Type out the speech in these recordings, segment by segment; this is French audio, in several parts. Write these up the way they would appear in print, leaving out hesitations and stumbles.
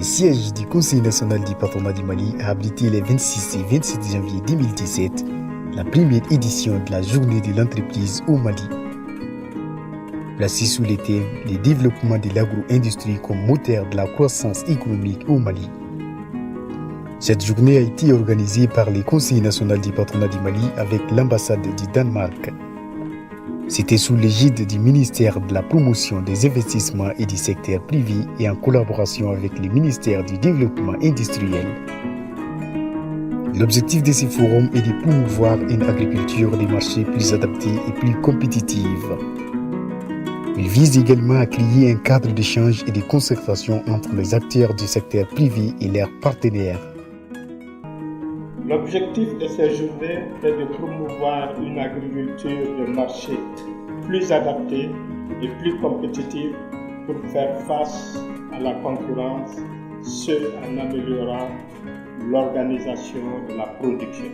siège du Conseil national du patronat du Mali a abrité les 26 et 27 janvier 2017 la première édition de la journée de l'entreprise au Mali. Placée sous le thème « Le développement de l'agro-industrie comme moteur de la croissance économique au Mali ». Cette journée a été organisée par le Conseil national du patronat du Mali avec l'ambassade du Danemark. C'était sous l'égide du ministère de la promotion des investissements et du secteur privé et en collaboration avec le ministère du développement industriel. L'objectif de ce forum est de promouvoir une agriculture des marchés plus adaptée et plus compétitive. Il vise également à créer un cadre d'échange et de concertation entre les acteurs du secteur privé et leurs partenaires. L'objectif de ces journées est de promouvoir une agriculture de marché plus adaptée et plus compétitive pour faire face à la concurrence, ce en améliorant l'organisation de la production.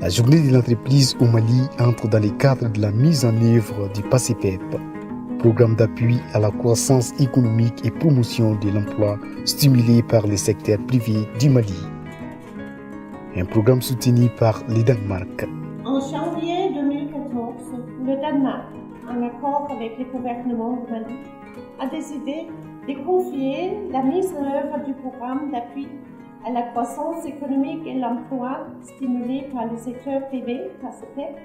La journée de l'entreprise au Mali entre dans le cadre de la mise en œuvre du PACEPEP, programme d'appui à la croissance économique et promotion de l'emploi stimulé par le secteur privé du Mali. Un programme soutenu par le Danemark. En janvier 2014, le Danemark, en accord avec le gouvernement du Mali, a décidé de confier la mise en œuvre du programme d'appui à la croissance économique et l'emploi stimulé par le secteur privé, PACEPEP,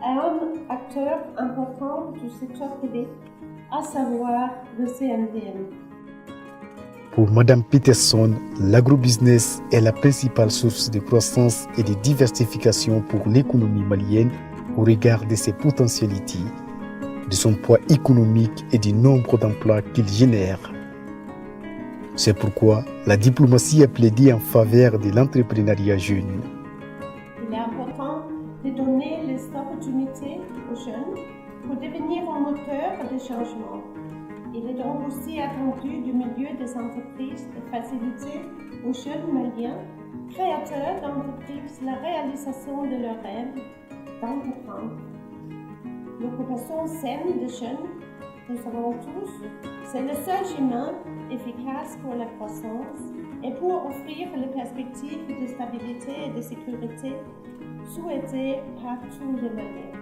à un acteur important du secteur privé, à savoir le CNDM. Pour Mme Peterson, l'agrobusiness est la principale source de croissance et de diversification pour l'économie malienne au regard de ses potentialités, de son poids économique et du nombre d'emplois qu'il génère. C'est pourquoi la diplomatie a plaidé en faveur de l'entrepreneuriat jeune. Il est important de donner les opportunités aux jeunes pour devenir un moteur de changement. Il est donc aussi attendu du milieu des entreprises de faciliter aux jeunes maliens, créateurs d'entreprises, la réalisation de leurs rêves d'entreprendre. L'occupation saine des jeunes, nous savons tous, c'est le seul chemin efficace pour la croissance et pour offrir les perspectives de stabilité et de sécurité souhaitées par tous les Maliens.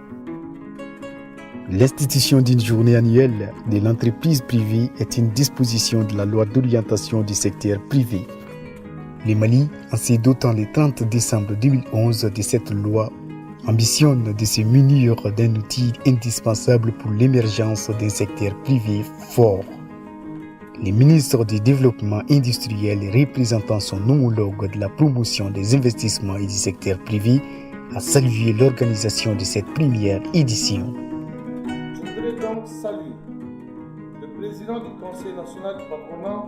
L'institution d'une journée annuelle de l'entreprise privée est une disposition de la loi d'orientation du secteur privé. Le Mali, en se dotant le 30 décembre 2011 de cette loi, ambitionne de se munir d'un outil indispensable pour l'émergence d'un secteur privé fort. Le ministre du Développement industriel représentant son homologue de la promotion des investissements et du secteur privé a salué l'organisation de cette première édition. Je voudrais donc saluer le président du Conseil national du patronat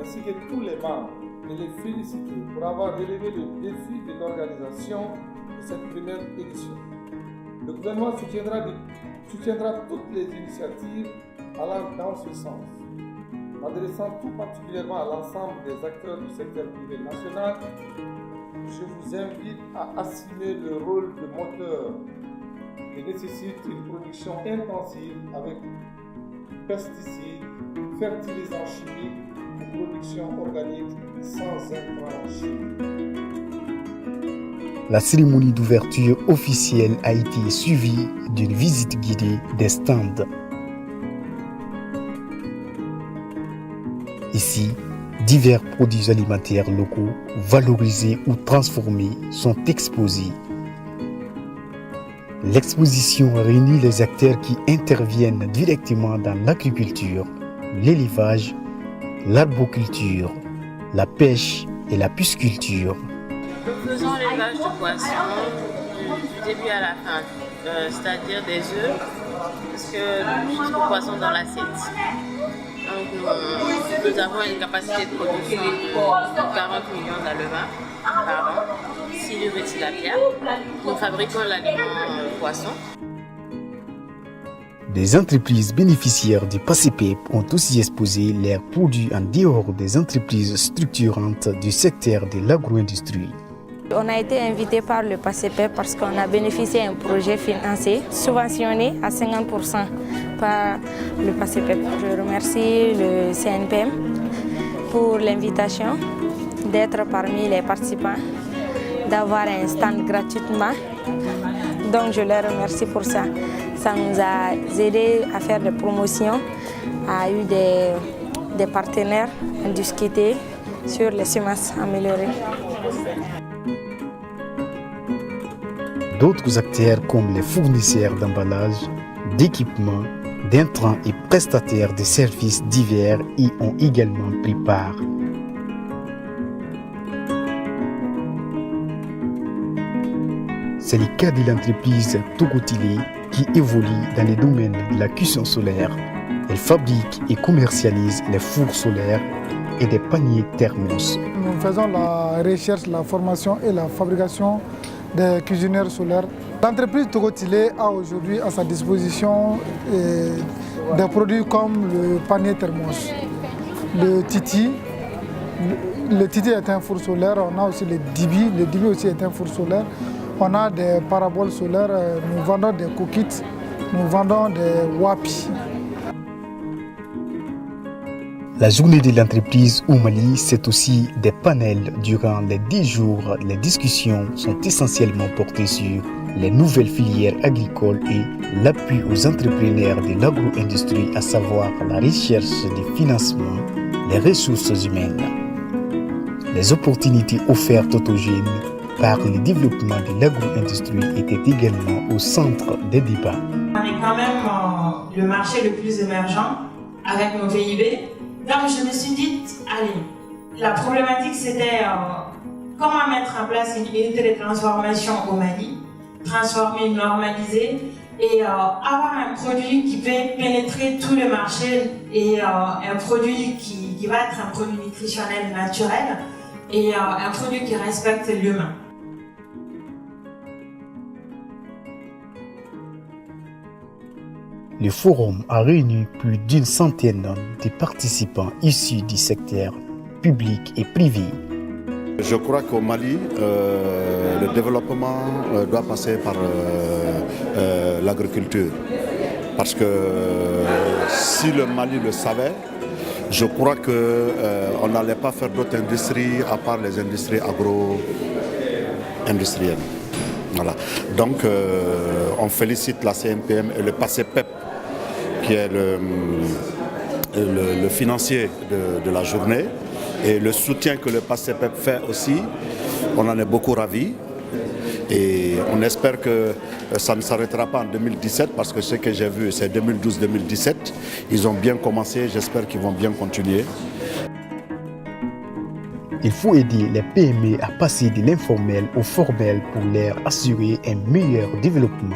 ainsi que tous les membres et les féliciter pour avoir relevé le défi de l'organisation de cette première édition. Le gouvernement soutiendra toutes les initiatives allant dans ce sens, m'adressant tout particulièrement à l'ensemble des acteurs du secteur privé national. Je vous invite à assumer le rôle de moteur qui nécessite une production intensive avec pesticides, fertilisants chimiques et production organique sans intrants chimiques. La cérémonie d'ouverture officielle a été suivie d'une visite guidée des stands. Ici, divers produits alimentaires locaux, valorisés ou transformés, sont exposés. L'exposition réunit les acteurs qui interviennent directement dans l'agriculture, l'élevage, l'arboriculture, la pêche et la pisciculture. Nous faisons l'élevage de poissons du début à la fin, c'est-à-dire des œufs, parce que jusqu'aux poissons dans l'assiette. Donc nous avons une capacité de production de 40 millions d'alevins par an, silure et tilapia. Nous fabriquons l'aliment poisson. Des entreprises bénéficiaires du PACEPEP ont aussi exposé leurs produits en dehors des entreprises structurantes du secteur de l'agro-industrie. On a été invité par le PACEPEP parce qu'on a bénéficié d'un projet financé subventionné à 50% par le PACEPEP. Je remercie le CNPM pour l'invitation d'être parmi les participants, d'avoir un stand gratuitement. Donc je les remercie pour ça. Ça nous a aidé à faire des promotions, a eu des partenaires à discuter sur les semences améliorées. D'autres acteurs comme les fournisseurs d'emballage, d'équipements, d'intrants et prestataires de services divers y ont également pris part. C'est le cas de l'entreprise Togotilé qui évolue dans les domaines de la cuisson solaire. Elle fabrique et commercialise les fours solaires et des paniers thermos. Nous faisons la recherche, la formation et la fabrication des cuisinières solaires. L'entreprise Togotilé a aujourd'hui à sa disposition des produits comme le panier thermos, le titi. Le titi est un four solaire, on a aussi le dibi aussi est un four solaire. On a des paraboles solaires, nous vendons des cookits, nous vendons des wapi. La journée de l'entreprise au Mali, c'est aussi des panels. Durant les 10 jours, les discussions sont essentiellement portées sur les nouvelles filières agricoles et l'appui aux entrepreneurs de l'agro-industrie, à savoir la recherche des financements, les ressources humaines. Les opportunités offertes aux jeunes par le développement de l'agro-industrie étaient également au centre des débats. On est quand même le marché le plus émergent avec nos PIB. Donc je me suis dit, allez, la problématique c'était comment mettre en place une unité de transformation au Mali, transformer, normaliser et avoir un produit qui peut pénétrer tout le marché et un produit qui va être un produit nutritionnel naturel et un produit qui respecte l'humain. Le forum a réuni plus d'une centaine de participants issus du secteur public et privé. Je crois qu'au Mali, le développement doit passer par l'agriculture. Parce que si le Mali le savait, je crois qu'on n'allait pas faire d'autres industries à part les industries agro-industrielles. Voilà. Donc on félicite la CNPM et le PACEPEP qui est le financier de la journée, et le soutien que le PACEPEP fait aussi, on en est beaucoup ravis. Et on espère que ça ne s'arrêtera pas en 2017 parce que ce que j'ai vu c'est 2012-2017. Ils ont bien commencé, j'espère qu'ils vont bien continuer. Il faut aider les PME à passer de l'informel au formel pour leur assurer un meilleur développement.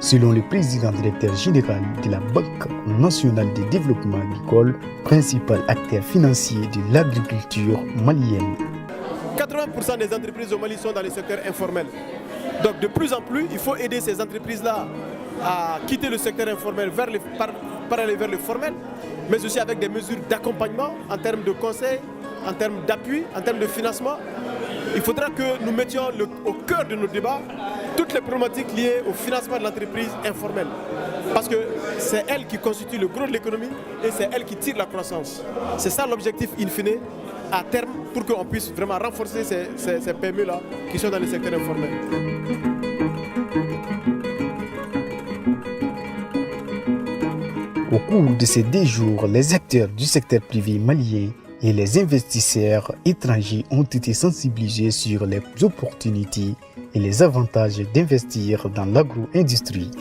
Selon le président directeur général de la Banque nationale de développement agricole, principal acteur financier de l'agriculture malienne. 80% des entreprises au Mali sont dans le secteur informel. Donc de plus en plus, il faut aider ces entreprises-là à quitter le secteur informel par aller vers le formel, mais aussi avec des mesures d'accompagnement en termes de conseil, en termes d'appui, en termes de financement. Il faudra que nous mettions au cœur de nos débats toutes les problématiques liées au financement de l'entreprise informelle. Parce que c'est elle qui constitue le gros de l'économie et c'est elle qui tire la croissance. C'est ça l'objectif in fine à terme pour qu'on puisse vraiment renforcer ces PME-là qui sont dans le secteur informel. Au cours de ces 10 jours, les acteurs du secteur privé malien et les investisseurs étrangers ont été sensibilisés sur les opportunités et les avantages d'investir dans l'agro-industrie.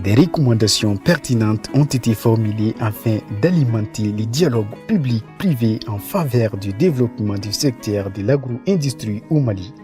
Des recommandations pertinentes ont été formulées afin d'alimenter les dialogues publics-privés en faveur du développement du secteur de l'agro-industrie au Mali.